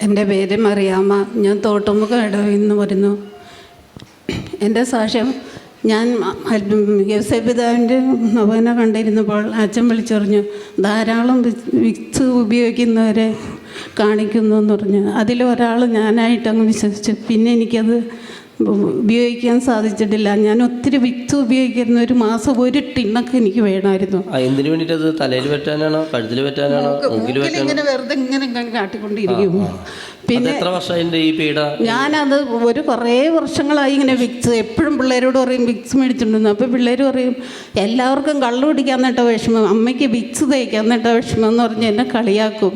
എൻ്റെ പേര് മറിയാമ്മ. ഞാൻ തോട്ടുമുഖം ഇടവയിൽ നിന്ന് വരുന്നു. എൻ്റെ സാക്ഷ്യം, ഞാൻ യോസേപ്പിതാവിൻ്റെ നൊവേന കണ്ടിരുന്നപ്പോൾ അച്ഛൻ വിളിച്ചറിഞ്ഞു, ധാരാളം വിക്സ് ഉപയോഗിക്കുന്നവരെ കാണിക്കുന്നു എന്ന് പറഞ്ഞു. അതിലൊരാൾ ഞാനായിട്ടങ്ങ് വിശ്വസിച്ചു. പിന്നെ എനിക്കത് ഉപയോഗിക്കാൻ സാധിച്ചിട്ടില്ല. ഞാൻ ഒത്തിരി വിക്സ് ഉപയോഗിക്കുന്ന ഒരു മാസം ഒരു ടിന്നൊക്കെ എനിക്ക് വേണമായിരുന്നു. എന്തിനു വേണ്ടിയിട്ട്? തലയിൽ പറ്റാനാണോ, കഴുത്തിൽ പറ്റാനാണോ, ഇങ്ങനെ വെറുതെ ഇങ്ങനെ കാട്ടിക്കൊണ്ടിരിക്കും. പിന്നെ എത്ര വർഷമായിട്ട് ഈ പീഡ? ഞാനത് കുറേ വർഷങ്ങളായി ഇങ്ങനെ വിക്സ്, എപ്പോഴും പിള്ളേരോട് പറയും വിക്സ് മേടിച്ചിട്ടുണ്ടെന്ന്. അപ്പോൾ പിള്ളേർ പറയും എല്ലാവർക്കും കള്ളു പിടിക്കാൻ നേട്ട വിഷമം, അമ്മയ്ക്ക് വിക്സ് തേക്കാൻ നേട്ട വിഷമം എന്ന് പറഞ്ഞ് എന്നെ കളിയാക്കും.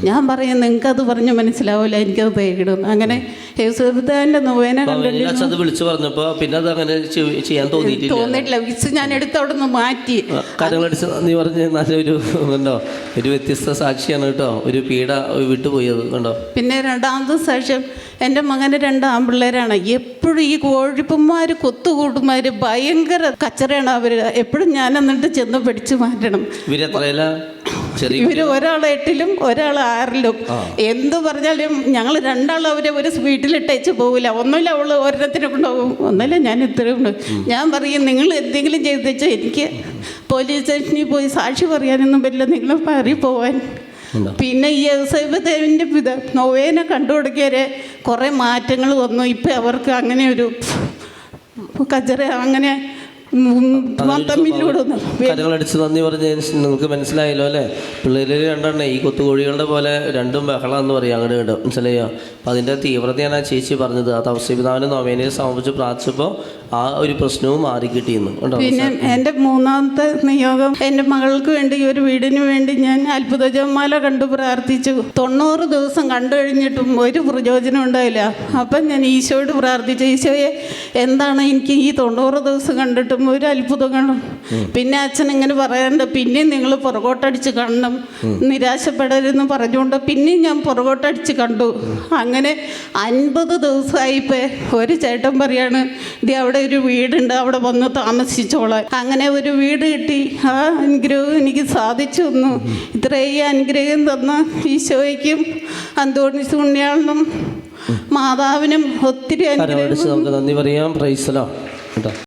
ഞാൻ പറയും നിങ്ങൾക്കത് പറഞ്ഞ് മനസ്സിലാവില്ല, എനിക്കത് തേക്കിടും. അങ്ങനെ യേശുദാൻ്റെ നൊവേന കണ്ടിട്ട് വിളിച്ചു പറഞ്ഞപ്പോൾ പിന്നെ അത് അങ്ങനെ ചെയ്യാൻ തോന്നിയിട്ടില്ല. വിക്സ് ഞാൻ എടുത്ത് അവിടെ നിന്ന് മാറ്റി. കരങ്ങളടിച്ച് നീ പറഞ്ഞ് നല്ലൊരു കണ്ടോ, ഒരു വ്യത്യസ്ത സാക്ഷിയാണ് കേട്ടോ, ഒരു പീഡ വിട്ടുപോയത് കണ്ടോ. പിന്നെ രണ്ടാമത്തെ സാക്ഷ്യം, എൻ്റെ മകന് 2 ആൺപിള്ളേരാണ്. എപ്പോഴും ഈ കോഴിപ്പന്മാർ കൊത്തുകൂട്ടുമാർ ഭയങ്കര കച്ചറയാണ് അവർ. എപ്പോഴും ഞാൻ എന്നിട്ട് ചെന്ന് പിടിച്ചു മാറ്റണം. ഇവര് ഒരാൾ 8ലും ഒരാൾ 6ലും. എന്ത് പറഞ്ഞാലും ഞങ്ങൾ രണ്ടാളും അവരെ ഒരു വീട്ടിലിട്ടേച്ച് പോകില്ല. ഒന്നുമില്ല അവൾ ഒരെണ്ണത്തിനെ കൊണ്ടുപോകും, ഒന്നുമില്ല ഞാൻ ഇത്രയും ഉണ്ട്. ഞാൻ പറയും നിങ്ങൾ എന്തെങ്കിലും ചെയ്ത് വെച്ചാൽ എനിക്ക് പോലീസ് സ്റ്റേഷനിൽ പോയി സാക്ഷി പറയാനൊന്നും പറ്റില്ല, നിങ്ങൾ പറയി പോവാൻ. പിന്നെ ഈ യേശുദേവൻ്റെ നൊവേന കണ്ടു കൊടുക്കിയവരെ കുറേ മാറ്റങ്ങൾ വന്നു. ഇപ്പം അവർക്ക് അങ്ങനെ ഒരു കച്ചറ അങ്ങനെ കരങ്ങളടിച്ച് നന്ദി പറഞ്ഞ് നിങ്ങൾക്ക് മനസ്സിലായല്ലോ അല്ലേ? പിള്ളേർ രണ്ടെണ്ണേ ഈ കൊത്തുകോഴികളുടെ പോലെ രണ്ടും ബഹളം എന്ന് പറയും, അങ്ങോട്ട് കേട്ടോ, മനസ്സിലായോ? അപ്പം അതിൻ്റെ തീവ്രതയാണ് ആ ചേച്ചി പറഞ്ഞത്. അത് ഔസേപിതാവിനെ നൊവേനയെ സമർപ്പിച്ച് പ്രാർത്ഥിച്ചപ്പോൾ ആ ഒരു പ്രശ്നവും മാറിക്കിട്ടിയെന്ന് കേട്ടോ. പിന്നെ എൻ്റെ 3ാമത്തെ നിയോഗം, എൻ്റെ മകൾക്ക് വേണ്ടി ഒരു വീടിന് വേണ്ടി ഞാൻ അത്ഭുത ജപമാല കണ്ടു പ്രാർത്ഥിച്ചു. 90 ദിവസം കണ്ടു കഴിഞ്ഞിട്ടും ഒരു പ്രയോജനം ഉണ്ടായില്ല. അപ്പം ഞാൻ ഈശോയോട് പ്രാർത്ഥിച്ചു, ഈശോയെ എന്താണ് എനിക്ക് ഈ 90 ദിവസം കണ്ടിട്ടും ഒരു അത്ഭുതം കാണും. പിന്നെ അച്ഛൻ ഇങ്ങനെ പറയാറുണ്ട്, പിന്നെയും നിങ്ങൾ പുറകോട്ടടിച്ച് കാണണം, നിരാശപ്പെടരുതെന്ന് പറഞ്ഞുകൊണ്ട് പിന്നെയും ഞാൻ പുറകോട്ടടിച്ച് കണ്ടു. അങ്ങനെ 50 ദിവസമായിപ്പോൾ ഒരു ചേട്ടൻ പറയാണ്, ഇത് അവിടെ ഒരു വീടുണ്ട്, അവിടെ വന്ന് താമസിച്ചോളാം. അങ്ങനെ ഒരു വീട് കിട്ടി. ആ അനുഗ്രഹം എനിക്ക് സാധിച്ചു തന്നു. ഇത്രയും അനുഗ്രഹം തന്ന ഈശോയ്ക്കും അന്തോണീസ് പുണ്യാളനും മാതാവിനും ഒത്തിരി അനുഗ്രഹം നന്ദി പറയാം. Praise the Lord.